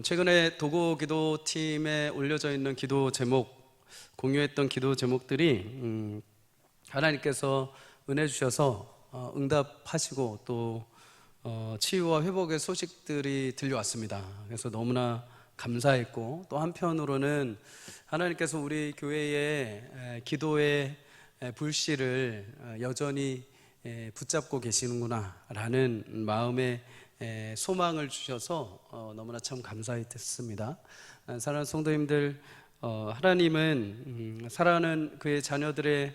최근에 도구 기도팀에 올려져 있는 기도 제목, 공유했던 기도 제목들이 하나님께서 은혜 주셔서 응답하시고 또 치유와 회복의 소식들이 들려왔습니다. 그래서 너무나 감사했고, 또 한편으로는 하나님께서 우리 교회의 기도의 불씨를 여전히 붙잡고 계시는구나 라는 마음의 소망을 주셔서 너무나 참 감사했습니다. 사랑하는 성도님들, 하나님은 사랑하는 그의 자녀들의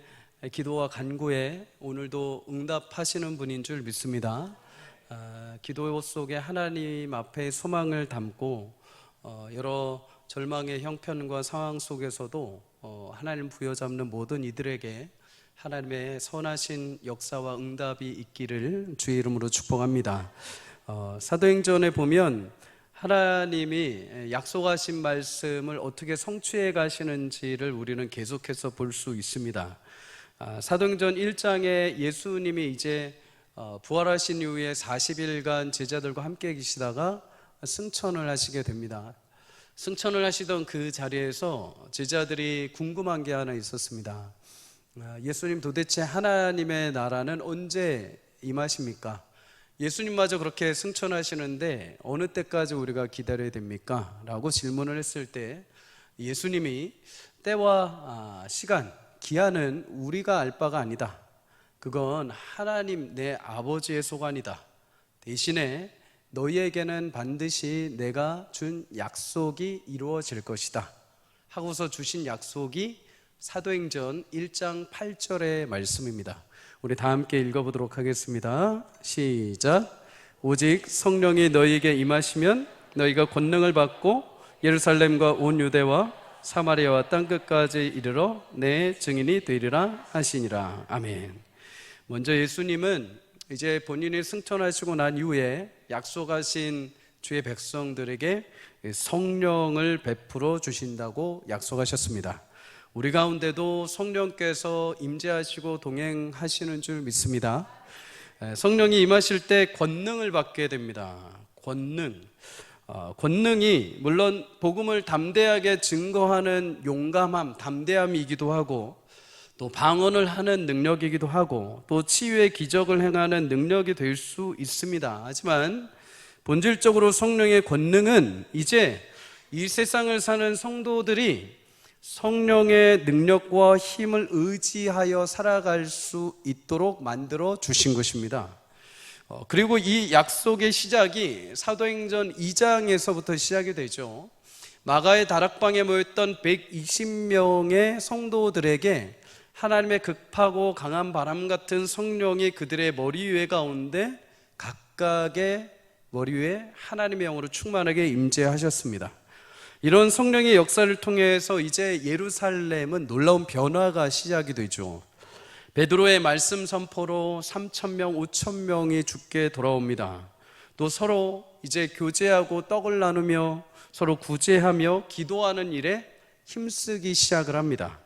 기도와 간구에 오늘도 응답하시는 분인 줄 믿습니다. 기도 속에 하나님 앞에 소망을 담고 여러 절망의 형편과 상황 속에서도 하나님 부여잡는 모든 이들에게 하나님의 선하신 역사와 응답이 있기를 주의 이름으로 축복합니다. 사도행전에 보면 하나님이 약속하신 말씀을 어떻게 성취해 가시는지를 우리는 계속해서 볼 수 있습니다. 사도행전 1장에 예수님이 이제 부활하신 이후에 40일간 제자들과 함께 계시다가 승천을 하시게 됩니다. 승천을 하시던 그 자리에서 제자들이 궁금한 게 하나 있었습니다. 예수님, 도대체 하나님의 나라는 언제 임하십니까? 예수님마저 그렇게 승천하시는데 어느 때까지 우리가 기다려야 됩니까? 라고 질문을 했을 때 예수님이 때와 시간, 기한은 우리가 알 바가 아니다. 그건 하나님 내 아버지의 소관이다. 대신에 너희에게는 반드시 내가 준 약속이 이루어질 것이다 하고서 주신 약속이 사도행전 1장 8절의 말씀입니다. 우리 다 함께 읽어보도록 하겠습니다. 시작. 오직 성령이 너희에게 임하시면 너희가 권능을 받고 예루살렘과 온 유대와 사마리아와 땅끝까지 이르러 내 증인이 되리라 하시니라. 아멘. 먼저 예수님은 이제 본인이 승천하시고 난 이후에 약속하신 주의 백성들에게 성령을 베풀어 주신다고 약속하셨습니다. 우리 가운데도 성령께서 임재하시고 동행하시는 줄 믿습니다. 성령이 임하실 때 권능을 받게 됩니다. 권능이 물론 복음을 담대하게 증거하는 용감함, 담대함이기도 하고, 또 방언을 하는 능력이기도 하고, 또 치유의 기적을 행하는 능력이 될 수 있습니다. 하지만 본질적으로 성령의 권능은 이제 이 세상을 사는 성도들이 성령의 능력과 힘을 의지하여 살아갈 수 있도록 만들어 주신 것입니다. 그리고 이 약속의 시작이 사도행전 2장에서부터 시작이 되죠. 마가의 다락방에 모였던 120명의 성도들에게 하나님의 급하고 강한 바람 같은 성령이 그들의 머리 위에 가운데 각각의 머리 위에 하나님의 영으로 충만하게 임재하셨습니다. 이런 성령의 역사를 통해서 이제 예루살렘은 놀라운 변화가 시작이 되죠. 베드로의 말씀 선포로 3,000명, 5,000명이 죽게 돌아옵니다. 또 서로 이제 교제하고 떡을 나누며 서로 구제하며 기도하는 일에 힘쓰기 시작을 합니다.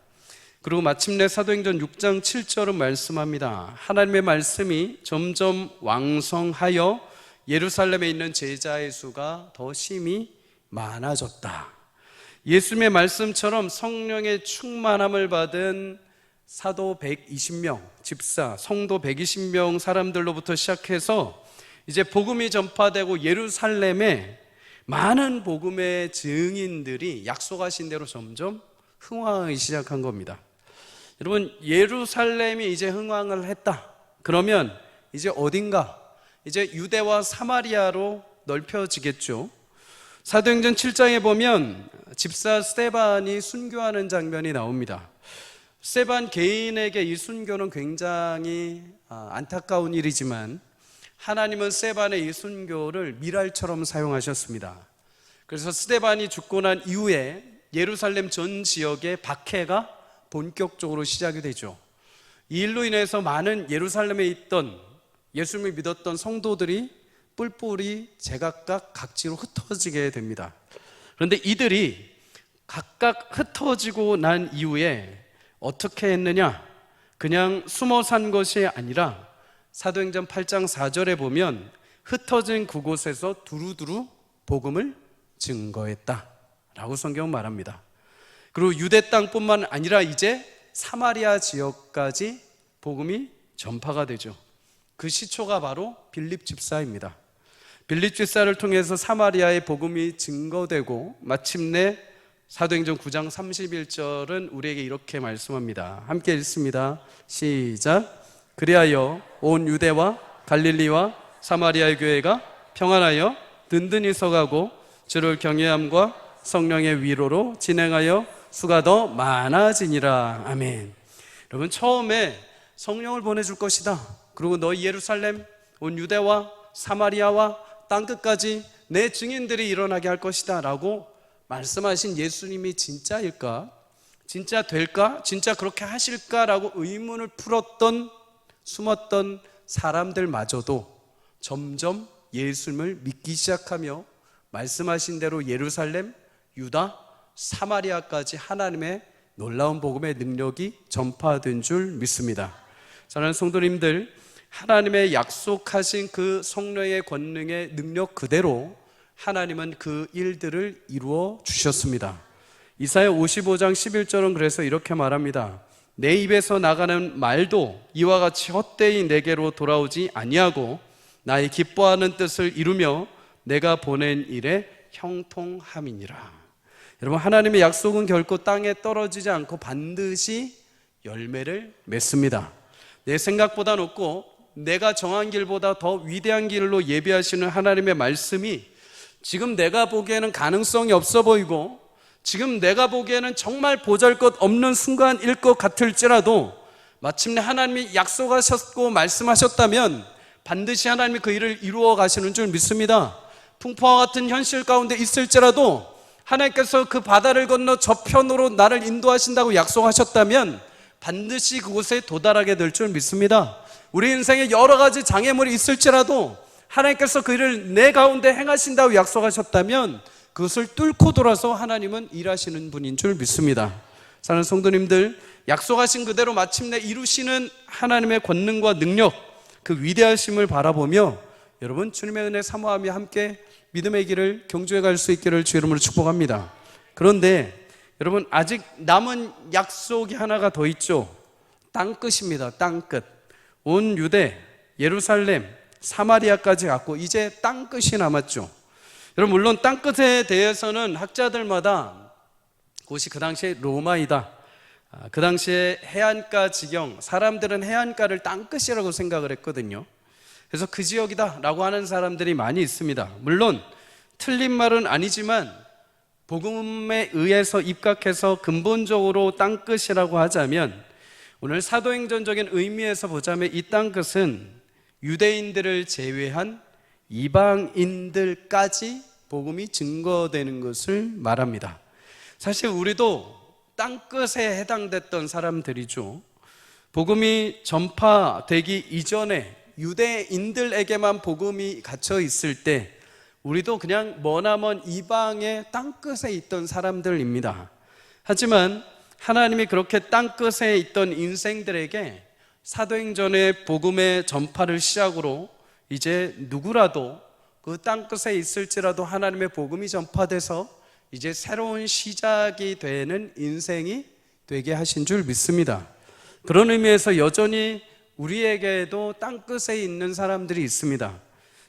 그리고 마침내 사도행전 6장 7절은 말씀합니다. 하나님의 말씀이 점점 왕성하여 예루살렘에 있는 제자의 수가 더 심히 많아졌다. 예수님의 말씀처럼 성령의 충만함을 받은 사도 120명, 집사, 성도 120명 사람들로부터 시작해서 이제 복음이 전파되고 예루살렘에 많은 복음의 증인들이 약속하신 대로 점점 흥황하기 시작한 겁니다. 여러분, 예루살렘이 이제 흥황을 했다. 그러면 이제 어딘가? 이제 유대와 사마리아로 넓혀지겠죠. 사도행전 7장에 보면 집사 스데반이 순교하는 장면이 나옵니다. 스데반 개인에게 이 순교는 굉장히 안타까운 일이지만 하나님은 스데반의 이 순교를 미랄처럼 사용하셨습니다. 그래서 스데반이 죽고 난 이후에 예루살렘 전 지역에 박해가 본격적으로 시작이 되죠. 이 일로 인해서 많은 예루살렘에 있던 예수님을 믿었던 성도들이 뿔뿔이 제각각 각지로 흩어지게 됩니다. 그런데 이들이 각각 흩어지고 난 이후에 어떻게 했느냐? 그냥 숨어 산 것이 아니라 사도행전 8장 4절에 보면 흩어진 그곳에서 두루두루 복음을 증거했다라고 성경은 말합니다. 그리고 유대 땅뿐만 아니라 이제 사마리아 지역까지 복음이 전파가 되죠. 그 시초가 바로 빌립 집사입니다. 빌립 집사를 통해서 사마리아의 복음이 증거되고 마침내 사도행전 9장 31절은 우리에게 이렇게 말씀합니다. 함께 읽습니다. 시작. 그리하여 온 유대와 갈릴리와 사마리아의 교회가 평안하여 든든히 서가고 주를 경외함과 성령의 위로로 진행하여 수가 더 많아지니라. 아멘. 여러분, 처음에 성령을 보내줄 것이다. 그리고 너희 예루살렘, 온 유대와 사마리아와 땅끝까지 내 증인들이 일어나게 할 것이다 라고 말씀하신 예수님이 진짜일까? 진짜 될까? 진짜 그렇게 하실까? 라고 의문을 풀었던, 숨었던 사람들마저도 점점 예수님을 믿기 시작하며 말씀하신 대로 예루살렘, 유다, 사마리아까지 하나님의 놀라운 복음의 능력이 전파된 줄 믿습니다. 사랑하는 성도님들, 하나님의 약속하신 그 성령의 권능의 능력 그대로 하나님은 그 일들을 이루어 주셨습니다. 이사야 55장 11절은 그래서 이렇게 말합니다. 내 입에서 나가는 말도 이와 같이 헛되이 내게로 돌아오지 아니하고 나의 기뻐하는 뜻을 이루며 내가 보낸 일에 형통함이니라. 여러분, 하나님의 약속은 결코 땅에 떨어지지 않고 반드시 열매를 맺습니다. 내 생각보다 높고 내가 정한 길보다 더 위대한 길로 예비하시는 하나님의 말씀이 지금 내가 보기에는 가능성이 없어 보이고 지금 내가 보기에는 정말 보잘것없는 순간일 것 같을지라도 마침내 하나님이 약속하셨고 말씀하셨다면 반드시 하나님이 그 일을 이루어 가시는 줄 믿습니다. 풍파와 같은 현실 가운데 있을지라도 하나님께서 그 바다를 건너 저편으로 나를 인도하신다고 약속하셨다면 반드시 그곳에 도달하게 될 줄 믿습니다. 우리 인생에 여러 가지 장애물이 있을지라도 하나님께서 그 일을 내 가운데 행하신다고 약속하셨다면 그것을 뚫고 돌아서 하나님은 일하시는 분인 줄 믿습니다. 사랑하는 성도님들, 약속하신 그대로 마침내 이루시는 하나님의 권능과 능력, 그 위대하심을 바라보며 여러분 주님의 은혜 사모하며 함께 믿음의 길을 경주해 갈 수 있기를 주 이름으로 축복합니다. 그런데 여러분, 아직 남은 약속이 하나가 더 있죠. 땅끝입니다. 땅끝. 온 유대, 예루살렘, 사마리아까지 갔고 이제 땅끝이 남았죠. 여러분, 물론 땅끝에 대해서는 학자들마다 그것이 그 당시에 로마이다, 그 당시에 해안가 지경, 사람들은 해안가를 땅끝이라고 생각을 했거든요. 그래서 그 지역이다 라고 하는 사람들이 많이 있습니다. 물론 틀린 말은 아니지만 복음에 의해서 입각해서 근본적으로 땅끝이라고 하자면 오늘 사도행전적인 의미에서 보자면 이 땅끝은 유대인들을 제외한 이방인들까지 복음이 증거되는 것을 말합니다. 사실 우리도 땅끝에 해당됐던 사람들이죠. 복음이 전파되기 이전에 유대인들에게만 복음이 갇혀 있을 때 우리도 그냥 머나먼 이방의 땅끝에 있던 사람들입니다. 하지만 하나님이 그렇게 땅끝에 있던 인생들에게 사도행전의 복음의 전파를 시작으로 이제 누구라도 그 땅끝에 있을지라도 하나님의 복음이 전파돼서 이제 새로운 시작이 되는 인생이 되게 하신 줄 믿습니다. 그런 의미에서 여전히 우리에게도 땅끝에 있는 사람들이 있습니다.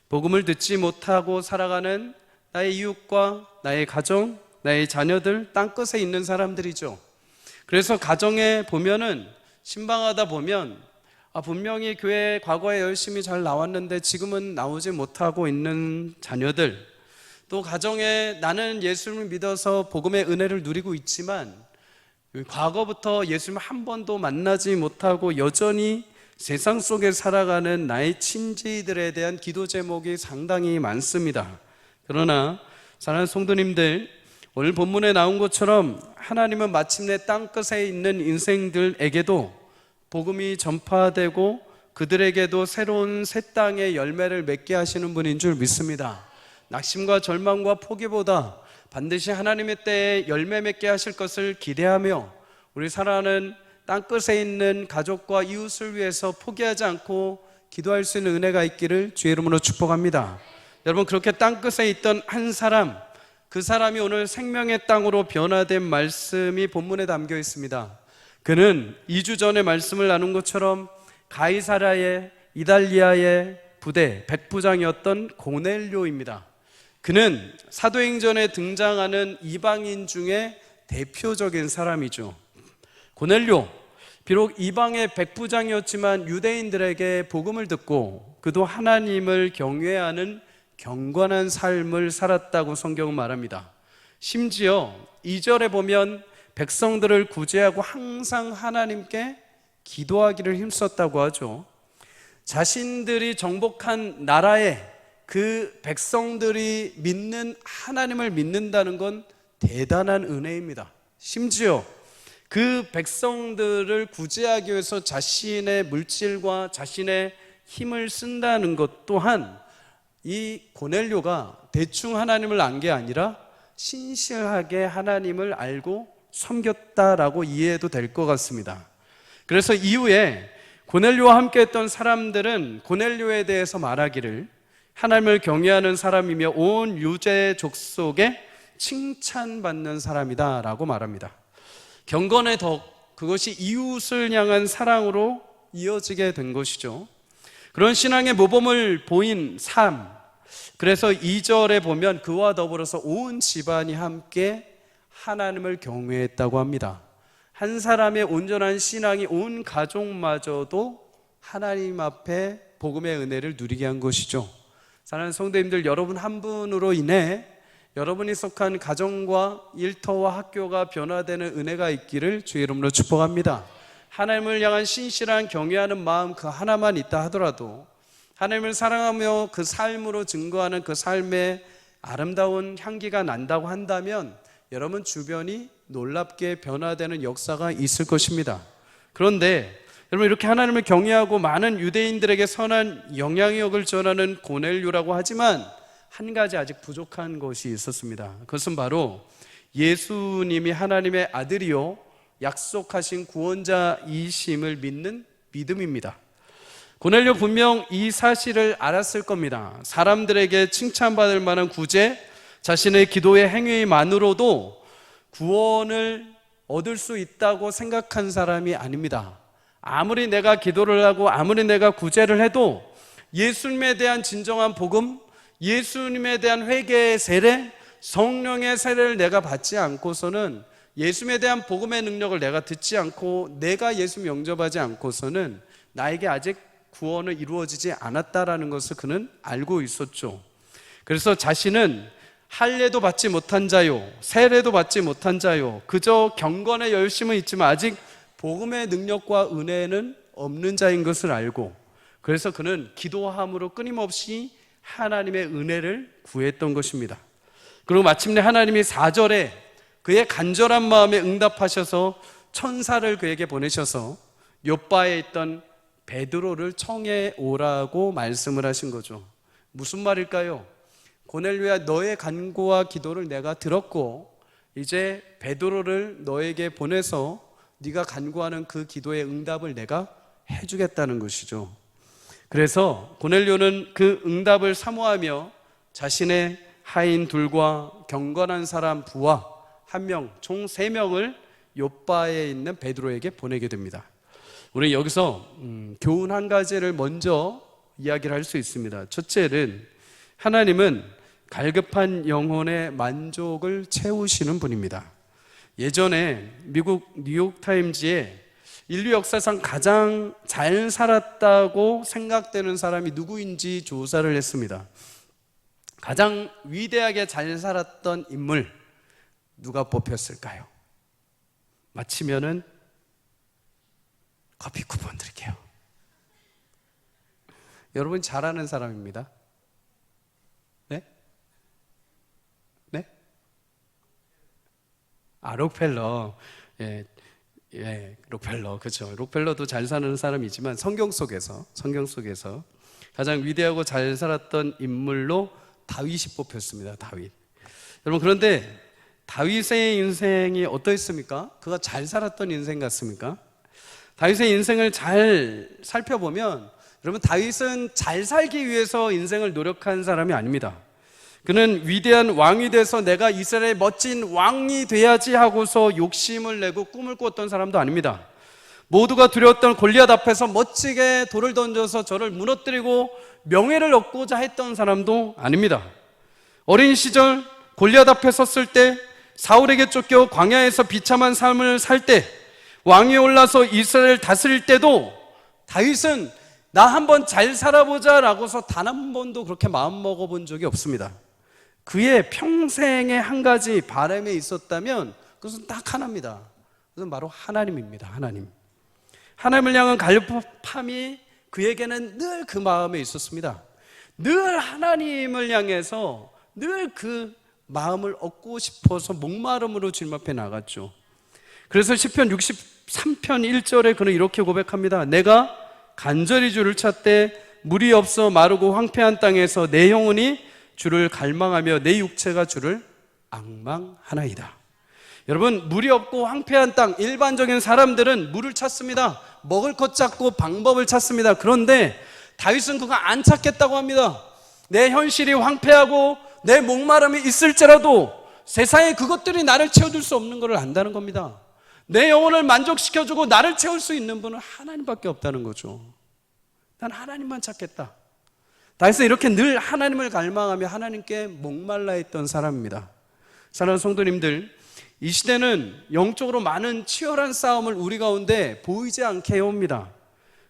복음을 듣지 못하고 살아가는 나의 이웃과 나의 가정, 나의 자녀들, 땅끝에 있는 사람들이죠. 그래서 가정에 보면은 신방하다 보면 분명히 교회에 과거에 열심히 잘 나왔는데 지금은 나오지 못하고 있는 자녀들, 또 가정에 나는 예수님을 믿어서 복음의 은혜를 누리고 있지만 과거부터 예수님을 한 번도 만나지 못하고 여전히 세상 속에 살아가는 나의 친지들에 대한 기도 제목이 상당히 많습니다. 그러나 사랑하는 성도님들, 오늘 본문에 나온 것처럼 하나님은 마침내 땅끝에 있는 인생들에게도 복음이 전파되고 그들에게도 새로운 새 땅의 열매를 맺게 하시는 분인 줄 믿습니다. 낙심과 절망과 포기보다 반드시 하나님의 때에 열매 맺게 하실 것을 기대하며 우리 사랑하는 땅끝에 있는 가족과 이웃을 위해서 포기하지 않고 기도할 수 있는 은혜가 있기를 주의 이름으로 축복합니다. 여러분, 그렇게 땅끝에 있던 한 사람, 그 사람이 오늘 생명의 땅으로 변화된 말씀이 본문에 담겨 있습니다. 그는 2주 전에 말씀을 나눈 것처럼 가이사랴의 이달리아의 부대 백부장이었던 고넬료입니다. 그는 사도행전에 등장하는 이방인 중에 대표적인 사람이죠. 고넬료, 비록 이방의 백부장이었지만 유대인들에게 복음을 듣고 그도 하나님을 경외하는 경건한 삶을 살았다고 성경은 말합니다. 심지어 2절에 보면 백성들을 구제하고 항상 하나님께 기도하기를 힘썼다고 하죠. 자신들이 정복한 나라에 그 백성들이 믿는 하나님을 믿는다는 건 대단한 은혜입니다. 심지어 그 백성들을 구제하기 위해서 자신의 물질과 자신의 힘을 쓴다는 것 또한 이 고넬료가 대충 하나님을 안 게 아니라 신실하게 하나님을 알고 섬겼다라고 이해해도 될 것 같습니다. 그래서 이후에 고넬료와 함께 했던 사람들은 고넬료에 대해서 말하기를 하나님을 경외하는 사람이며 온 유대 족속에 칭찬받는 사람이다 라고 말합니다. 경건의 덕, 그것이 이웃을 향한 사랑으로 이어지게 된 것이죠. 그런 신앙의 모범을 보인 삶, 그래서 2절에 보면 그와 더불어서 온 집안이 함께 하나님을 경외했다고 합니다. 한 사람의 온전한 신앙이 온 가족마저도 하나님 앞에 복음의 은혜를 누리게 한 것이죠. 사랑하는 성도님들, 여러분 한 분으로 인해 여러분이 속한 가정과 일터와 학교가 변화되는 은혜가 있기를 주의 이름으로 축복합니다. 하나님을 향한 신실한 경외하는 마음 그 하나만 있다 하더라도 하나님을 사랑하며 그 삶으로 증거하는 그 삶에 아름다운 향기가 난다고 한다면 여러분 주변이 놀랍게 변화되는 역사가 있을 것입니다. 그런데 여러분, 이렇게 하나님을 경외하고 많은 유대인들에게 선한 영향력을 전하는 고넬료라고 하지만 한 가지 아직 부족한 것이 있었습니다. 그것은 바로 예수님이 하나님의 아들이요 약속하신 구원자이심을 믿는 믿음입니다. 고넬료 분명 이 사실을 알았을 겁니다. 사람들에게 칭찬받을 만한 구제, 자신의 기도의 행위만으로도 구원을 얻을 수 있다고 생각한 사람이 아닙니다. 아무리 내가 기도를 하고 아무리 내가 구제를 해도 예수님에 대한 진정한 복음, 예수님에 대한 회개의 세례, 성령의 세례를 내가 받지 않고서는, 예수님에 대한 복음의 능력을 내가 듣지 않고 내가 예수 영접하지 않고서는 나에게 아직 구원은 이루어지지 않았다라는 것을 그는 알고 있었죠. 그래서 자신은 할례도 받지 못한 자요, 세례도 받지 못한 자요, 그저 경건의 열심은 있지만 아직 복음의 능력과 은혜는 없는 자인 것을 알고, 그래서 그는 기도함으로 끊임없이 하나님의 은혜를 구했던 것입니다. 그리고 마침내 하나님이 4절에 그의 간절한 마음에 응답하셔서 천사를 그에게 보내셔서 욥바에 있던 베드로를 청해 오라고 말씀을 하신 거죠. 무슨 말일까요? 고넬료야, 너의 간구와 기도를 내가 들었고 이제 베드로를 너에게 보내서 네가 간구하는 그 기도의 응답을 내가 해주겠다는 것이죠. 그래서 고넬료는 그 응답을 사모하며 자신의 하인 둘과 경건한 사람 부하 한 명, 총 3명을 욥바에 있는 베드로에게 보내게 됩니다. 우리 여기서 교훈 한 가지를 먼저 이야기를 할 수 있습니다. 첫째는 하나님은 갈급한 영혼의 만족을 채우시는 분입니다. 예전에 미국 뉴욕타임즈에 인류 역사상 가장 잘 살았다고 생각되는 사람이 누구인지 조사를 했습니다. 가장 위대하게 잘 살았던 인물 누가 뽑혔을까요? 맞히면은 커피 쿠폰 드릴게요. 여러분 잘 아는 사람입니다. 네? 네? 록펠러. 록펠러. 그렇죠. 록펠러도 잘 사는 사람이지만 성경 속에서 가장 위대하고 잘 살았던 인물로 다윗이 뽑혔습니다. 다윗. 여러분, 그런데 다윗의 인생이 어떠했습니까? 그가 잘 살았던 인생 같습니까? 다윗의 인생을 잘 살펴보면 여러분, 다윗은 잘 살기 위해서 인생을 노력한 사람이 아닙니다. 그는 위대한 왕이 돼서 내가 이스라엘의 멋진 왕이 돼야지 하고서 욕심을 내고 꿈을 꿨던 사람도 아닙니다. 모두가 두려웠던 골리앗 앞에서 멋지게 돌을 던져서 저를 무너뜨리고 명예를 얻고자 했던 사람도 아닙니다. 어린 시절 골리앗 앞에 섰을 때, 사울에게 쫓겨 광야에서 비참한 삶을 살 때, 왕위에 올라서 이스라엘을 다스릴 때도 다윗은 나 한번 잘 살아보자 라고서 단 한 번도 그렇게 마음 먹어본 적이 없습니다. 그의 평생에 한 가지 바람이 있었다면 그것은 딱 하나입니다. 그것은 바로 하나님입니다. 하나님을 향한 갈급함이 그에게는 늘 그 마음에 있었습니다. 늘 하나님을 향해서 늘 그 마음을 얻고 싶어서 목마름으로 주님 앞에 나갔죠. 그래서 시편 63편 1절에 그는 이렇게 고백합니다. 내가 간절히 주를 찾되 물이 없어 마르고 황폐한 땅에서 내 영혼이 주를 갈망하며 내 육체가 주를 앙망하나이다. 여러분, 물이 없고 황폐한 땅, 일반적인 사람들은 물을 찾습니다. 먹을 것 찾고 방법을 찾습니다. 그런데 다윗은 그거 안 찾겠다고 합니다. 내 현실이 황폐하고 내 목마름이 있을지라도 세상에 그것들이 나를 채워줄 수 없는 것을 안다는 겁니다. 내 영혼을 만족시켜주고 나를 채울 수 있는 분은 하나님밖에 없다는 거죠. 난 하나님만 찾겠다. 다윗은 이렇게 늘 하나님을 갈망하며 하나님께 목말라 했던 사람입니다. 사랑하는 성도님들, 이 시대는 영적으로 많은 치열한 싸움을 우리 가운데 보이지 않게 해옵니다.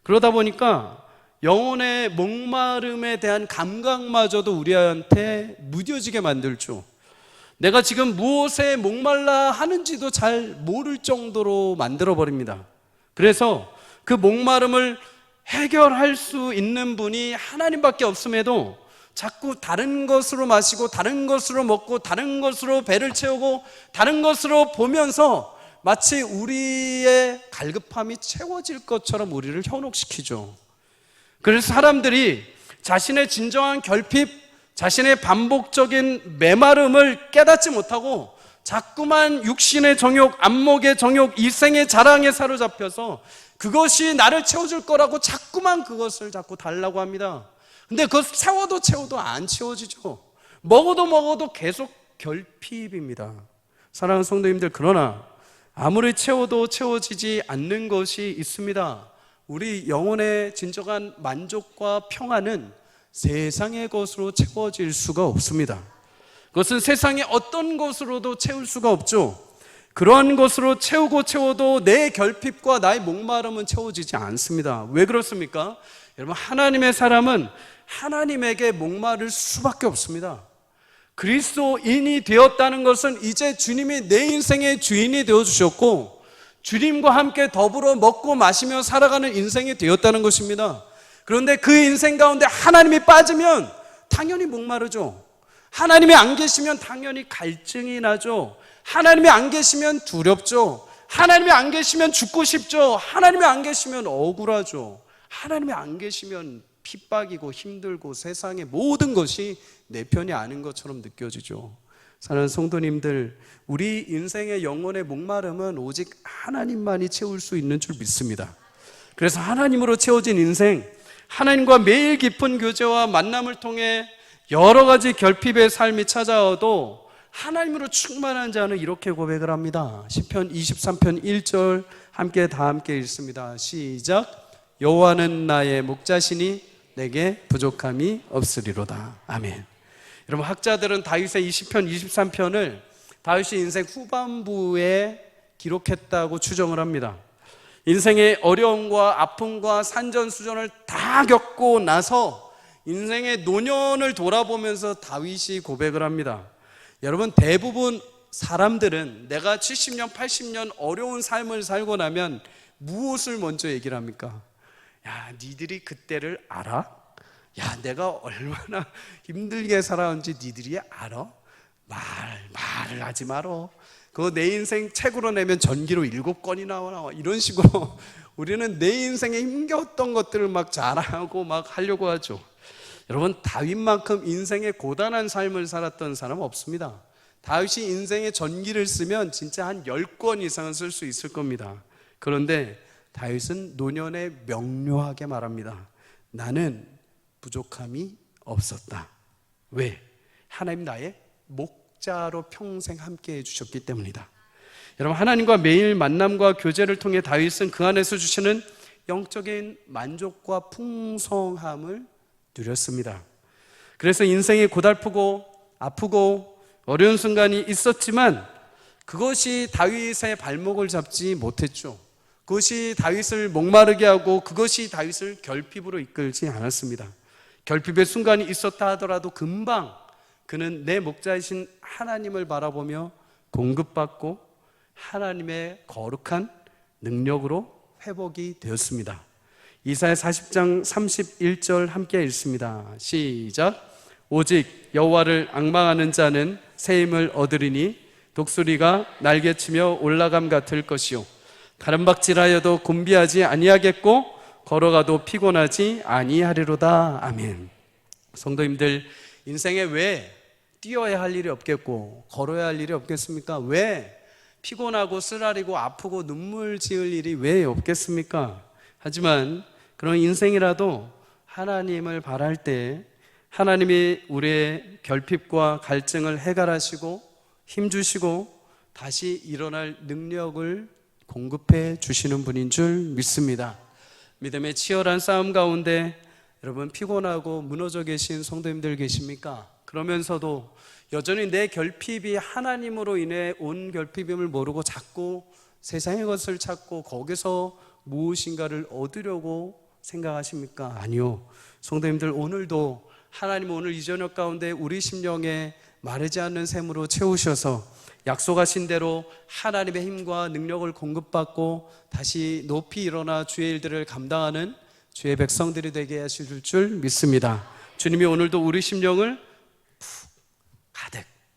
그러다 보니까 영혼의 목마름에 대한 감각마저도 우리한테 무뎌지게 만들죠. 내가 지금 무엇에 목말라 하는지도 잘 모를 정도로 만들어버립니다. 그래서 그 목마름을 해결할 수 있는 분이 하나님밖에 없음에도 자꾸 다른 것으로 마시고 다른 것으로 먹고 다른 것으로 배를 채우고 다른 것으로 보면서 마치 우리의 갈급함이 채워질 것처럼 우리를 현혹시키죠. 그래서 사람들이 자신의 진정한 결핍, 자신의 반복적인 메마름을 깨닫지 못하고 자꾸만 육신의 정욕, 안목의 정욕, 이생의 자랑에 사로잡혀서 그것이 나를 채워줄 거라고 자꾸만 그것을 자꾸 달라고 합니다. 근데 그것 채워도 안 채워지죠. 먹어도 계속 결핍입니다. 사랑하는 성도님들, 그러나 아무리 채워도 채워지지 않는 것이 있습니다. 우리 영혼의 진정한 만족과 평안은 세상의 것으로 채워질 수가 없습니다. 그것은 세상의 어떤 것으로도 채울 수가 없죠. 그러한 것으로 채워도 내 결핍과 나의 목마름은 채워지지 않습니다. 왜 그렇습니까? 여러분, 하나님의 사람은 하나님에게 목마를 수밖에 없습니다. 그리스도인이 되었다는 것은 이제 주님이 내 인생의 주인이 되어주셨고 주님과 함께 더불어 먹고 마시며 살아가는 인생이 되었다는 것입니다. 그런데 그 인생 가운데 하나님이 빠지면 당연히 목마르죠. 하나님이 안 계시면 당연히 갈증이 나죠. 하나님이 안 계시면 두렵죠. 하나님이 안 계시면 죽고 싶죠. 하나님이 안 계시면 억울하죠. 하나님이 안 계시면 핍박이고 힘들고 세상의 모든 것이 내 편이 아닌 것처럼 느껴지죠. 사랑하는 성도님들, 우리 인생의 영혼의 목마름은 오직 하나님만이 채울 수 있는 줄 믿습니다. 그래서 하나님으로 채워진 인생, 하나님과 매일 깊은 교제와 만남을 통해 여러 가지 결핍의 삶이 찾아와도 하나님으로 충만한 자는 이렇게 고백을 합니다. 시편 23편 1절 함께 읽습니다. 시작. 여호와는 나의 목자시니 내게 부족함이 없으리로다. 아멘. 여러분, 학자들은 다윗의 20편 23편을 다윗의 인생 후반부에 기록했다고 추정을 합니다. 인생의 어려움과 아픔과 산전수전을 다 겪고 나서 인생의 노년을 돌아보면서 다윗이 고백을 합니다. 여러분, 대부분 사람들은 내가 70년, 80년 어려운 삶을 살고 나면 무엇을 먼저 얘기를 합니까? 야, 니들이 그때를 알아? 야, 내가 얼마나 힘들게 살아온지 니들이 알아? 말을 하지 말어. 그거 내 인생 책으로 내면 전기로 7권이 나와. 이런 식으로 우리는 내 인생에 힘겨웠던 것들을 막 자랑하고 막 하려고 하죠. 여러분, 다윗만큼 인생의 고단한 삶을 살았던 사람은 없습니다. 다윗이 인생의 전기를 쓰면 진짜 한 10권 이상은 쓸 수 있을 겁니다. 그런데 다윗은 노년에 명료하게 말합니다. 나는 부족함이 없었다. 왜? 하나님 나의 목자로 평생 함께 해주셨기 때문이다. 여러분, 하나님과 매일 만남과 교제를 통해 다윗은 그 안에서 주시는 영적인 만족과 풍성함을 누렸습니다. 그래서 인생이 고달프고 아프고 어려운 순간이 있었지만 그것이 다윗의 발목을 잡지 못했죠. 그것이 다윗을 목마르게 하고 그것이 다윗을 결핍으로 이끌지 않았습니다. 결핍의 순간이 있었다 하더라도 금방 그는 내 목자이신 하나님을 바라보며 공급받고 하나님의 거룩한 능력으로 회복이 되었습니다. 이사야 40장 31절 함께 읽습니다. 시작. 오직 여호와를 앙망하는 자는 새 힘을 얻으리니 독수리가 날개치며 올라감 같을 것이요 가름박질하여도 곤비하지 아니하겠고 걸어가도 피곤하지 아니하리로다. 아멘. 성도님들, 인생에 왜 뛰어야 할 일이 없겠고 걸어야 할 일이 없겠습니까? 왜 피곤하고 쓰라리고 아프고 눈물 지을 일이 왜 없겠습니까? 하지만 그런 인생이라도 하나님을 바랄 때 하나님이 우리의 결핍과 갈증을 해결하시고 힘주시고 다시 일어날 능력을 공급해 주시는 분인 줄 믿습니다. 믿음의 치열한 싸움 가운데 여러분 피곤하고 무너져 계신 성도님들 계십니까? 그러면서도 여전히 내 결핍이 하나님으로 인해 온 결핍임을 모르고 자꾸 세상의 것을 찾고 거기서 무엇인가를 얻으려고 생각하십니까? 아니요. 성도님들, 오늘도 하나님 오늘 이 저녁 가운데 우리 심령에 마르지 않는 샘으로 채우셔서 약속하신 대로 하나님의 힘과 능력을 공급받고 다시 높이 일어나 주의 일들을 감당하는 주의 백성들이 되게 하실 줄 믿습니다. 주님이 오늘도 우리 심령을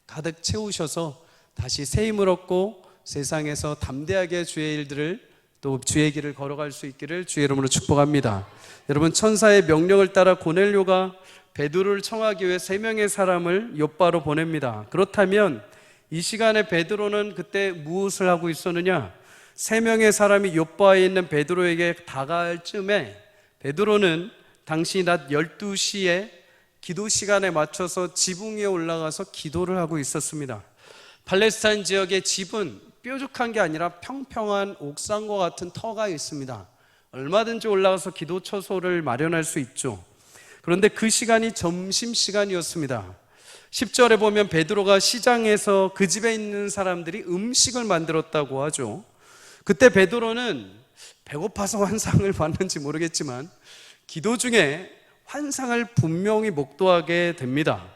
가득 채우셔서 다시 새 힘을 얻고 세상에서 담대하게 주의 일들을 또 주의 길을 걸어갈 수 있기를 주의 이름으로 축복합니다. 여러분, 천사의 명령을 따라 고넬료가 베드로를 청하기 위해 3명의 사람을 욥바로 보냅니다. 그렇다면 이 시간에 베드로는 그때 무엇을 하고 있었느냐? 3명의 사람이 욥바에 있는 베드로에게 다가갈 쯤에 베드로는 당시 낮 12시에 기도 시간에 맞춰서 지붕 위에 올라가서 기도를 하고 있었습니다. 팔레스타인 지역의 집은 뾰족한 게 아니라 평평한 옥상과 같은 터가 있습니다. 얼마든지 올라가서 기도 처소를 마련할 수 있죠. 그런데 그 시간이 점심시간이었습니다. 10절에 보면 베드로가 시장에서 그 집에 있는 사람들이 음식을 만들었다고 하죠. 그때 베드로는 배고파서 환상을 봤는지 모르겠지만 기도 중에 환상을 분명히 목도하게 됩니다.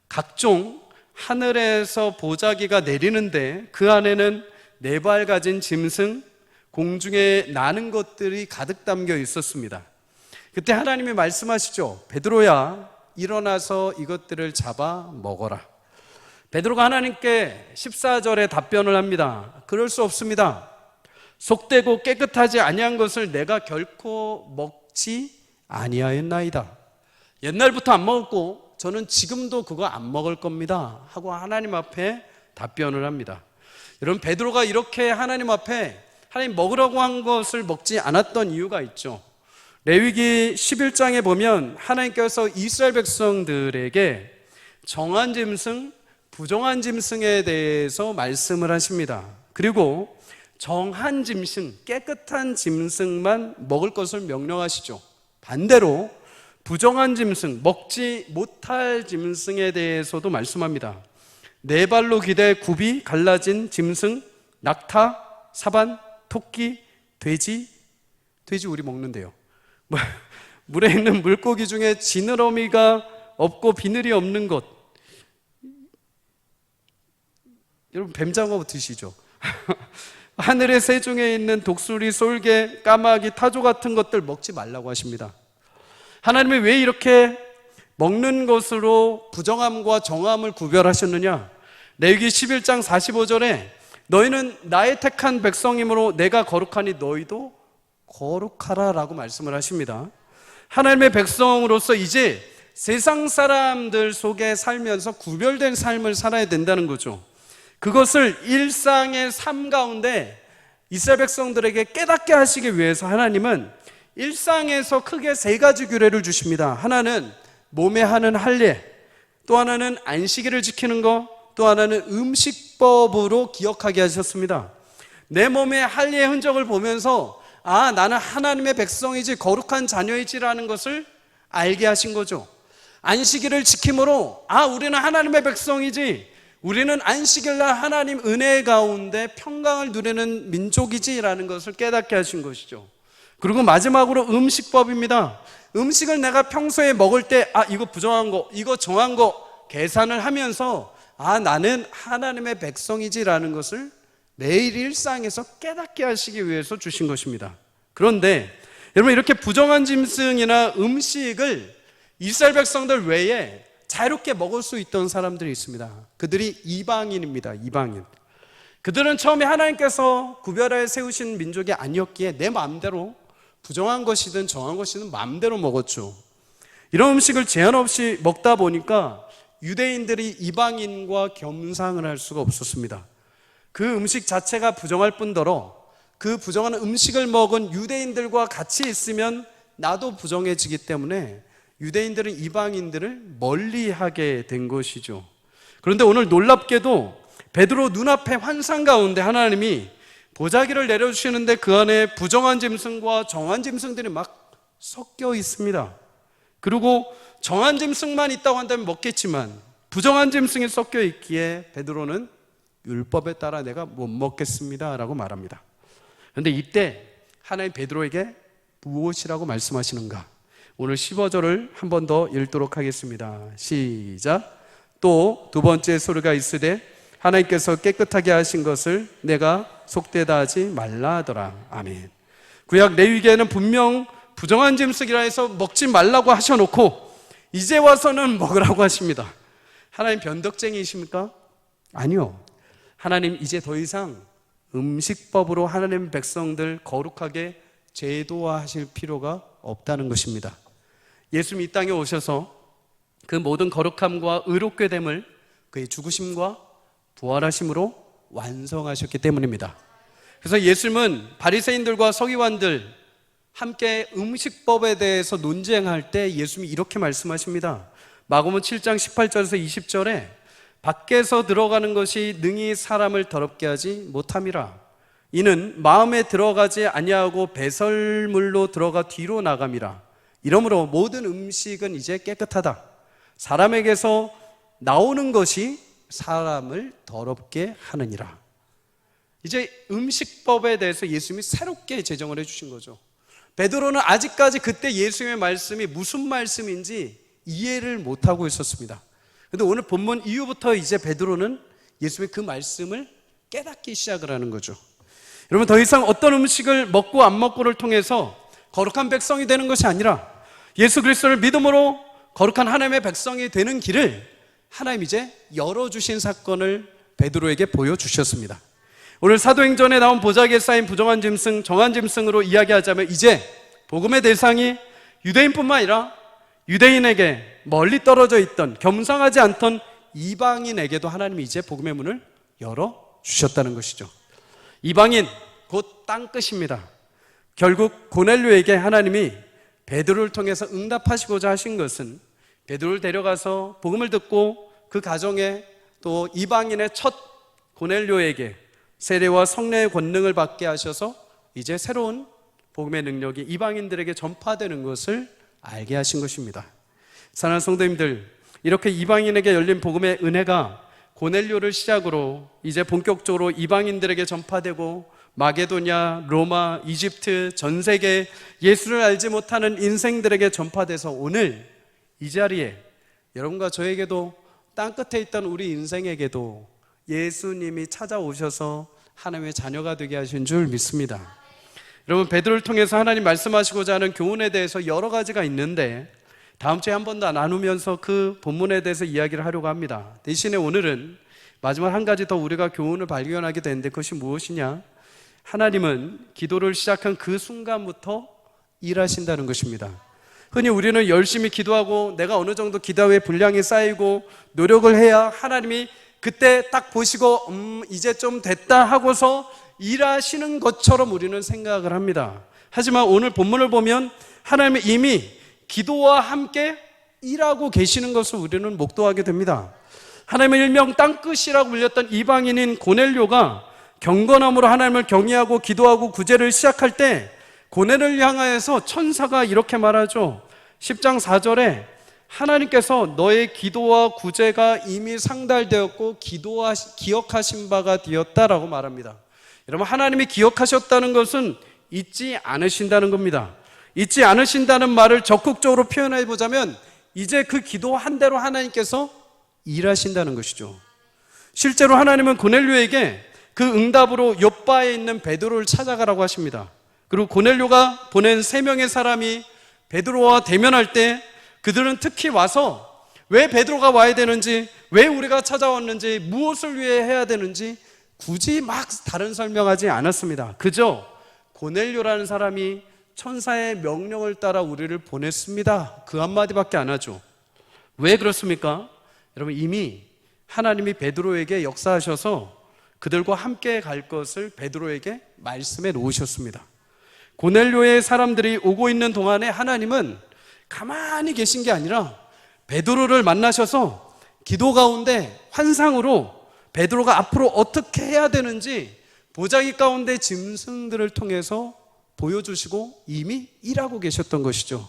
각종 하늘에서 보자기가 내리는데 그 안에는 4발 가진 짐승, 공중에 나는 것들이 가득 담겨 있었습니다. 그때 하나님이 말씀하시죠. 베드로야, 일어나서 이것들을 잡아 먹어라. 베드로가 하나님께 14절에 답변을 합니다. 그럴 수 없습니다. 속되고 깨끗하지 아니한 것을 내가 결코 먹지 아니하였나이다. 옛날부터 안 먹었고 저는 지금도 그거 안 먹을 겁니다 하고 하나님 앞에 답변을 합니다. 여러분, 베드로가 이렇게 하나님 앞에 하나님 먹으라고 한 것을 먹지 않았던 이유가 있죠. 레위기 11장에 보면 하나님께서 이스라엘 백성들에게 정한 짐승, 부정한 짐승에 대해서 말씀을 하십니다. 그리고 정한 짐승, 깨끗한 짐승만 먹을 것을 명령하시죠. 반대로 부정한 짐승, 먹지 못할 짐승에 대해서도 말씀합니다. 4발로 기대 굽이 갈라진 짐승, 낙타, 사반, 토끼, 돼지 우리 먹는데요. 물에 있는 물고기 중에 지느러미가 없고 비늘이 없는 것. 여러분, 뱀장어 드시죠? 하늘의 새 중에 있는 독수리, 솔개, 까마귀, 타조 같은 것들 먹지 말라고 하십니다. 하나님이 왜 이렇게 먹는 것으로 부정함과 정함을 구별하셨느냐? 레위기 11장 45절에 너희는 나의 택한 백성이므로 내가 거룩하니 너희도 거룩하라 라고 말씀을 하십니다. 하나님의 백성으로서 이제 세상 사람들 속에 살면서 구별된 삶을 살아야 된다는 거죠. 그것을 일상의 삶 가운데 이스라엘 백성들에게 깨닫게 하시기 위해서 하나님은 일상에서 크게 3가지 규례를 주십니다. 하나는 몸에 하는 할례, 또 하나는 안식일을 지키는 것, 또 하나는 음식법으로 기억하게 하셨습니다. 내 몸의 할례의 흔적을 보면서 아, 나는 하나님의 백성이지 거룩한 자녀이지라는 것을 알게 하신 거죠. 안식일을 지킴으로 아, 우리는 하나님의 백성이지, 우리는 안식일날 하나님 은혜 가운데 평강을 누리는 민족이지라는 것을 깨닫게 하신 것이죠. 그리고 마지막으로 음식법입니다. 음식을 내가 평소에 먹을 때 아, 이거 부정한 거, 이거 정한 거 계산을 하면서 아, 나는 하나님의 백성이지라는 것을 매일 일상에서 깨닫게 하시기 위해서 주신 것입니다. 그런데 여러분, 이렇게 부정한 짐승이나 음식을 이스라엘 백성들 외에 자유롭게 먹을 수 있던 사람들이 있습니다. 그들이 이방인입니다. 이방인. 그들은 처음에 하나님께서 구별하여 세우신 민족이 아니었기에 내 마음대로 부정한 것이든 정한 것이든 마음대로 먹었죠. 이런 음식을 제한 없이 먹다 보니까 유대인들이 이방인과 겸상을 할 수가 없었습니다. 그 음식 자체가 부정할 뿐더러 그 부정한 음식을 먹은 유대인들과 같이 있으면 나도 부정해지기 때문에 유대인들은 이방인들을 멀리하게 된 것이죠. 그런데 오늘 놀랍게도 베드로 눈앞에 환상 가운데 하나님이 보자기를 내려주시는데 그 안에 부정한 짐승과 정한 짐승들이 막 섞여 있습니다. 그리고 정한 짐승만 있다고 한다면 먹겠지만 부정한 짐승이 섞여 있기에 베드로는 율법에 따라 내가 못 먹겠습니다 라고 말합니다. 그런데 이때 하나님 베드로에게 무엇이라고 말씀하시는가? 오늘 15절을 한 번 더 읽도록 하겠습니다. 시작. 또 두 번째 소리가 있으되 하나님께서 깨끗하게 하신 것을 내가 속되다 하지 말라 하더라. 아멘. 구약 레위기에는 분명 부정한 짐승이라 해서 먹지 말라고 하셔놓고 이제 와서는 먹으라고 하십니다. 하나님 변덕쟁이이십니까? 아니요. 하나님 이제 더 이상 음식법으로 하나님 백성들 거룩하게 제도화하실 필요가 없다는 것입니다. 예수님이 이 땅에 오셔서 그 모든 거룩함과 의롭게 됨을 그의 죽으심과 부활하심으로 완성하셨기 때문입니다. 그래서 예수님은 바리새인들과 서기관들 함께 음식법에 대해서 논쟁할 때 예수님이 이렇게 말씀하십니다. 마가복음 7장 18절에서 20절에 밖에서 들어가는 것이 능히 사람을 더럽게 하지 못함이라. 이는 마음에 들어가지 아니하고 배설물로 들어가 뒤로 나감이라. 이러므로 모든 음식은 이제 깨끗하다. 사람에게서 나오는 것이 사람을 더럽게 하느니라. 이제 음식법에 대해서 예수님이 새롭게 제정을 해주신 거죠. 베드로는 아직까지 그때 예수님의 말씀이 무슨 말씀인지 이해를 못하고 있었습니다. 그런데 오늘 본문 이후부터 이제 베드로는 예수님의 그 말씀을 깨닫기 시작을 하는 거죠. 여러분, 더 이상 어떤 음식을 먹고 안 먹고를 통해서 거룩한 백성이 되는 것이 아니라 예수 그리스도를 믿음으로 거룩한 하나님의 백성이 되는 길을 하나님 이제 열어주신 사건을 베드로에게 보여주셨습니다. 오늘 사도행전에 나온 보자기에 쌓인 부정한 짐승, 정한 짐승으로 이야기하자면 이제 복음의 대상이 유대인뿐만 아니라 유대인에게 멀리 떨어져 있던 겸상하지 않던 이방인에게도 하나님이 이제 복음의 문을 열어주셨다는 것이죠. 이방인 곧 땅끝입니다. 결국 고넬료에게 하나님이 베드로를 통해서 응답하시고자 하신 것은 베드로를 데려가서 복음을 듣고 그 가정에 또 이방인의 첫 고넬료에게 세례와 성례의 권능을 받게 하셔서 이제 새로운 복음의 능력이 이방인들에게 전파되는 것을 알게 하신 것입니다. 사랑하는 성도님들, 이렇게 이방인에게 열린 복음의 은혜가 고넬료를 시작으로 이제 본격적으로 이방인들에게 전파되고 마게도냐, 로마, 이집트, 전 세계 예수를 알지 못하는 인생들에게 전파돼서 오늘 이 자리에 여러분과 저에게도 땅끝에 있던 우리 인생에게도 예수님이 찾아오셔서 하나님의 자녀가 되게 하신 줄 믿습니다. 여러분, 베드로를 통해서 하나님 말씀하시고자 하는 교훈에 대해서 여러 가지가 있는데 다음 주에 한 번 더 나누면서 그 본문에 대해서 이야기를 하려고 합니다. 대신에 오늘은 마지막 한 가지 더 우리가 교훈을 발견하게 되는데 그것이 무엇이냐? 하나님은 기도를 시작한 그 순간부터 일하신다는 것입니다. 흔히 우리는 열심히 기도하고 내가 어느 정도 기도의 분량이 쌓이고 노력을 해야 하나님이 그때 딱 보시고 이제 좀 됐다 하고서 일하시는 것처럼 우리는 생각을 합니다. 하지만 오늘 본문을 보면 하나님은 이미 기도와 함께 일하고 계시는 것을 우리는 목도하게 됩니다. 하나님의 일명 땅끝이라고 불렸던 이방인인 고넬료가 경건함으로 하나님을 경외하고 기도하고 구제를 시작할 때 고넬을 향하여서 천사가 이렇게 말하죠. 10장 4절에 하나님께서 너의 기도와 구제가 이미 상달되었고 기억하신 바가 되었다라고 말합니다. 여러분, 하나님이 기억하셨다는 것은 잊지 않으신다는 겁니다. 잊지 않으신다는 말을 적극적으로 표현해 보자면 이제 그 기도한 대로 하나님께서 일하신다는 것이죠. 실제로 하나님은 고넬료에게 그 응답으로 욥바에 있는 베드로를 찾아가라고 하십니다. 그리고 고넬료가 보낸 3명의 사람이 베드로와 대면할 때 그들은 특히 와서 왜 베드로가 와야 되는지, 왜 우리가 찾아왔는지, 무엇을 위해 해야 되는지 굳이 막 다른 설명하지 않았습니다. 그저 고넬료라는 사람이 천사의 명령을 따라 우리를 보냈습니다. 그 한마디밖에 안 하죠. 왜 그렇습니까? 여러분, 이미 하나님이 베드로에게 역사하셔서 그들과 함께 갈 것을 베드로에게 말씀해 놓으셨습니다. 고넬료의 사람들이 오고 있는 동안에 하나님은 가만히 계신 게 아니라 베드로를 만나셔서 기도 가운데 환상으로 베드로가 앞으로 어떻게 해야 되는지 보자기 가운데 짐승들을 통해서 보여주시고 이미 일하고 계셨던 것이죠.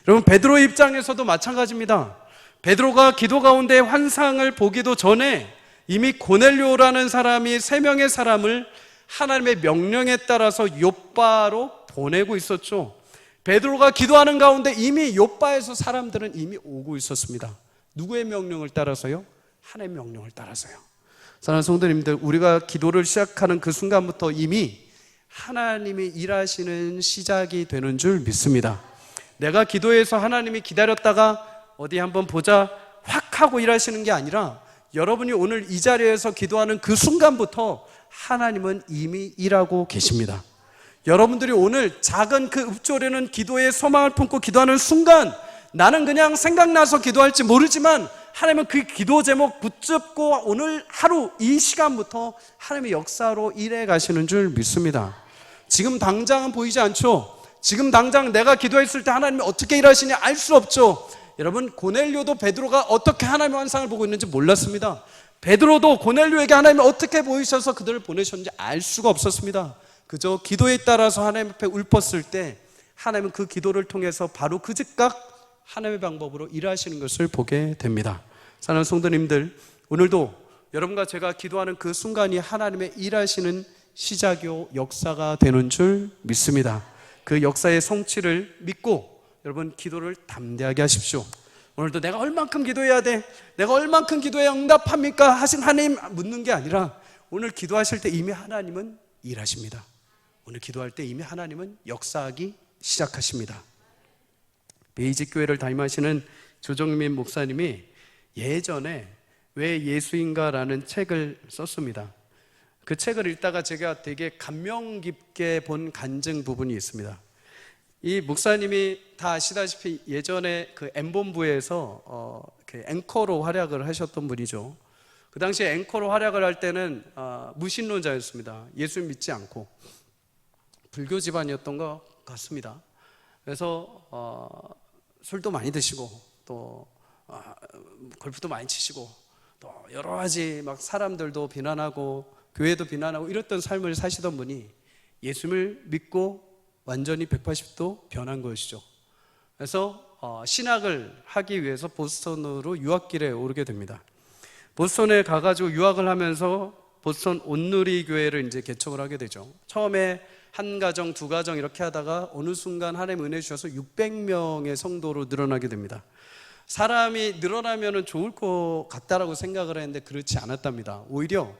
여러분, 베드로의 입장에서도 마찬가지입니다. 베드로가 기도 가운데 환상을 보기도 전에 이미 고넬료라는 사람이 3명의 사람을 하나님의 명령에 따라서 욥바로 보내고 있었죠. 베드로가 기도하는 가운데 이미 욥바에서 사람들은 이미 오고 있었습니다. 누구의 명령을 따라서요? 하나님의 명령을 따라서요. 사랑하는 성도님들, 우리가 기도를 시작하는 그 순간부터 이미 하나님이 일하시는 시작이 되는 줄 믿습니다. 내가 기도해서 하나님이 기다렸다가 어디 한번 보자 확 하고 일하시는 게 아니라 여러분이 오늘 이 자리에서 기도하는 그 순간부터 하나님은 이미 일하고 계십니다. 여러분들이 오늘 작은 그 읊조리는 기도의 소망을 품고 기도하는 순간 나는 그냥 생각나서 기도할지 모르지만 하나님은 그 기도 제목 붙잡고 오늘 하루 이 시간부터 하나님의 역사로 일해 가시는 줄 믿습니다. 지금 당장은 보이지 않죠. 지금 당장 내가 기도했을 때 하나님이 어떻게 일하시냐 알 수 없죠. 여러분, 고넬료도 베드로가 어떻게 하나님의 환상을 보고 있는지 몰랐습니다. 베드로도 고넬료에게 하나님이 어떻게 보이셔서 그들을 보내셨는지 알 수가 없었습니다. 그저 기도에 따라서 하나님 앞에 읊었을 때 하나님은 그 기도를 통해서 바로 그 즉각 하나님의 방법으로 일하시는 것을 보게 됩니다. 사랑하는 성도님들, 오늘도 여러분과 제가 기도하는 그 순간이 하나님의 일하시는 시작이요 역사가 되는 줄 믿습니다. 그 역사의 성취를 믿고 여러분 기도를 담대하게 하십시오. 오늘도 내가 얼만큼 기도해야 돼? 내가 얼만큼 기도해야 응답합니까? 하신 하나님 묻는 게 아니라 오늘 기도하실 때 이미 하나님은 일하십니다. 오늘 기도할 때 이미 하나님은 역사하기 시작하십니다. 베이직 교회를 담임하시는 조정민 목사님이 예전에 왜 예수인가라는 책을 썼습니다. 그 책을 읽다가 제가 되게 감명 깊게 본 간증 부분이 있습니다. 이 목사님이 다 아시다시피 예전에 그 M본부에서 그 앵커로 활약을 하셨던 분이죠. 그 당시에 앵커로 활약을 할 때는 무신론자였습니다. 예수 믿지 않고 불교 집안이었던 것 같습니다. 그래서 술도 많이 드시고 또 골프도 많이 치시고 또 여러 가지 막 사람들도 비난하고 교회도 비난하고 이랬던 삶을 사시던 분이 예수를 믿고 완전히 180도 변한 것이죠. 그래서 신학을 하기 위해서 보스턴으로 유학길에 오르게 됩니다. 보스턴에 가가지고 유학을 하면서 보스턴 온누리 교회를 이제 개척을 하게 되죠. 처음에 한 가정, 두 가정 이렇게 하다가 어느 순간 하나님 은혜 주셔서 600명의 성도로 늘어나게 됩니다. 사람이 늘어나면 좋을 것 같다라고 생각을 했는데 그렇지 않았답니다. 오히려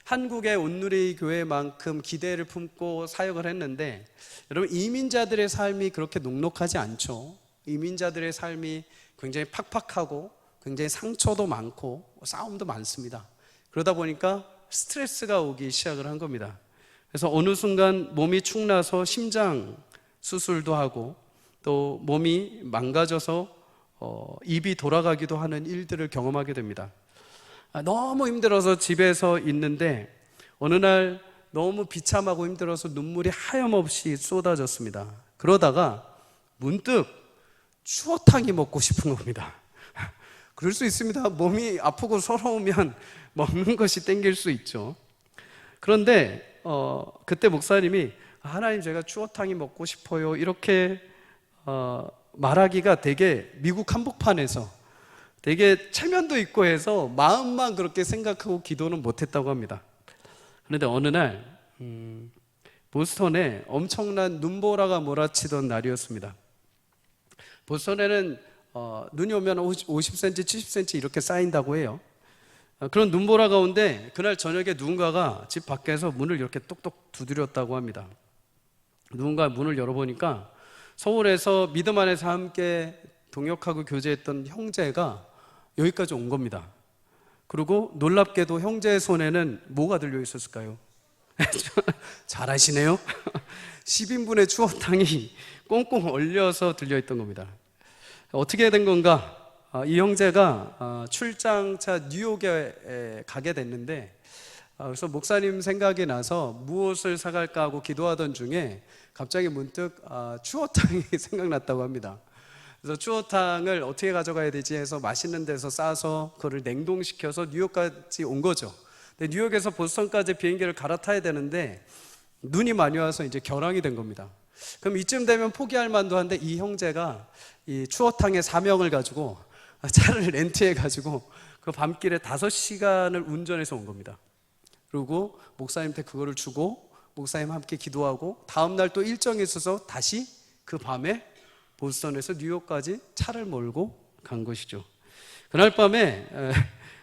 한국의 온누리 교회만큼 기대를 품고 사역을 했는데 여러분, 이민자들의 삶이 그렇게 녹록하지 않죠. 이민자들의 삶이 굉장히 팍팍하고 굉장히 상처도 많고 싸움도 많습니다. 그러다 보니까 스트레스가 오기 시작을 한 겁니다. 그래서 어느 순간 몸이 축나서 심장 수술도 하고 또 몸이 망가져서 입이 돌아가기도 하는 일들을 경험하게 됩니다. 너무 힘들어서 집에서 있는데 어느 날 너무 비참하고 힘들어서 눈물이 하염없이 쏟아졌습니다. 그러다가 문득 추어탕이 먹고 싶은 겁니다. 그럴 수 있습니다. 몸이 아프고 서러우면 먹는 것이 땡길 수 있죠. 그런데 그때 목사님이 하나님 제가 추어탕이 먹고 싶어요 이렇게 말하기가 되게 미국 한복판에서 되게 체면도 있고 해서 마음만 그렇게 생각하고 기도는 못했다고 합니다. 그런데 어느 날 보스턴에 엄청난 눈보라가 몰아치던 날이었습니다. 보스턴에는 눈이 오면 50cm, 70cm 이렇게 쌓인다고 해요. 그런 눈보라 가운데 그날 저녁에 누군가가 집 밖에서 문을 이렇게 똑똑 두드렸다고 합니다. 누군가 문을 열어보니까 서울에서 믿음 안에서 함께 동역하고 교제했던 형제가 여기까지 온 겁니다. 그리고 놀랍게도 형제의 손에는 뭐가 들려 있었을까요? 잘 아시네요. 10인분의 추어탕이 꽁꽁 얼려서 들려있던 겁니다. 어떻게 된 건가? 이 형제가 출장차 뉴욕에 가게 됐는데 그래서 목사님 생각이 나서 무엇을 사갈까 하고 기도하던 중에 갑자기 문득 추어탕이 생각났다고 합니다. 그래서 추어탕을 어떻게 가져가야 되지 해서 맛있는 데서 싸서 그걸 냉동시켜서 뉴욕까지 온 거죠. 근데 뉴욕에서 보스턴까지 비행기를 갈아타야 되는데 눈이 많이 와서 이제 결항이 된 겁니다. 그럼 이쯤 되면 포기할 만도 한데 이 형제가 이 추어탕의 사명을 가지고 차를 렌트해 가지고 그 밤길에 5시간을 운전해서 온 겁니다. 그리고 목사님한테 그거를 주고 목사님 함께 기도하고 다음 날 또 일정이 있어서 다시 그 밤에 보스턴에서 뉴욕까지 차를 몰고 간 것이죠. 그날 밤에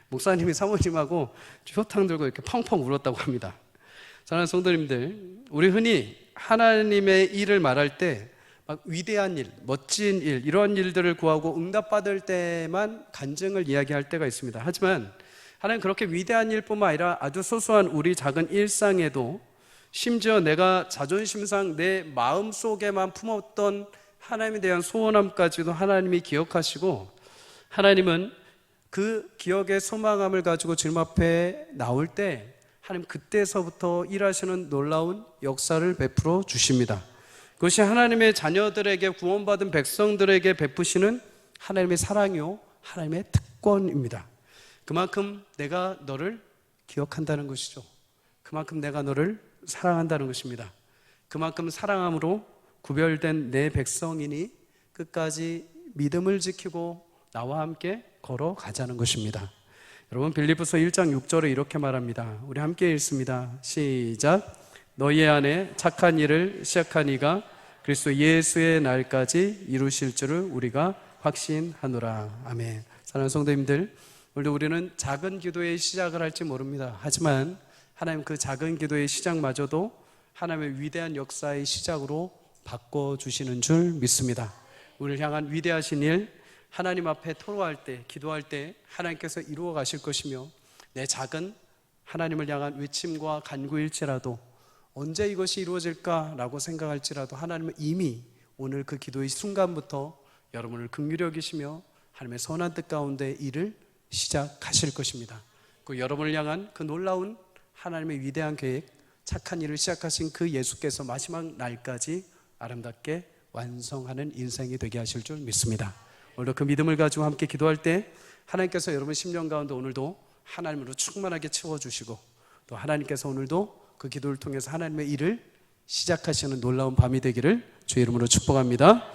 목사님이 사모님하고 추어탕 들고 이렇게 펑펑 울었다고 합니다. 사랑하는 성도님들, 우리 흔히 하나님의 일을 말할 때 막 위대한 일, 멋진 일, 이러한 일들을 구하고 응답받을 때만 간증을 이야기할 때가 있습니다. 하지만 하나님 그렇게 위대한 일뿐만 아니라 아주 소소한 우리 작은 일상에도 심지어 내가 자존심상 내 마음속에만 품었던 하나님에 대한 소원함까지도 하나님이 기억하시고 하나님은 그 기억의 소망함을 가지고 주님 앞에 나올 때 하나님 그때서부터 일하시는 놀라운 역사를 베풀어 주십니다. 그것이 하나님의 자녀들에게 구원받은 백성들에게 베푸시는 하나님의 사랑이요 하나님의 특권입니다. 그만큼 내가 너를 기억한다는 것이죠. 그만큼 내가 너를 사랑한다는 것입니다. 그만큼 사랑함으로 구별된 내 백성이니 끝까지 믿음을 지키고 나와 함께 걸어가자는 것입니다. 여러분 빌립보서 1장 6절에 이렇게 말합니다. 우리 함께 읽습니다. 시작. 너희 안에 착한 일을 시작한 이가 그리스도 예수의 날까지 이루실 줄을 우리가 확신하노라. 아멘. 사랑하는 성도님들, 오늘도 우리는 작은 기도의 시작을 할지 모릅니다. 하지만 하나님 그 작은 기도의 시작마저도 하나님의 위대한 역사의 시작으로 바꿔주시는 줄 믿습니다. 우리를 향한 위대하신 일, 하나님 앞에 토로할 때, 기도할 때 하나님께서 이루어 가실 것이며 내 작은 하나님을 향한 외침과 간구일지라도 언제 이것이 이루어질까라고 생각할지라도 하나님은 이미 오늘 그 기도의 순간부터 여러분을 긍휼히 여기시며 하나님의 선한 뜻 가운데 일을 시작하실 것입니다. 그 여러분을 향한 그 놀라운 하나님의 위대한 계획, 착한 일을 시작하신 그 예수께서 마지막 날까지 아름답게 완성하는 인생이 되게 하실 줄 믿습니다. 오늘도 그 믿음을 가지고 함께 기도할 때 하나님께서 여러분 심령 가운데 오늘도 하나님으로 충만하게 채워주시고 또 하나님께서 오늘도 그 기도를 통해서 하나님의 일을 시작하시는 놀라운 밤이 되기를 주의 이름으로 축복합니다.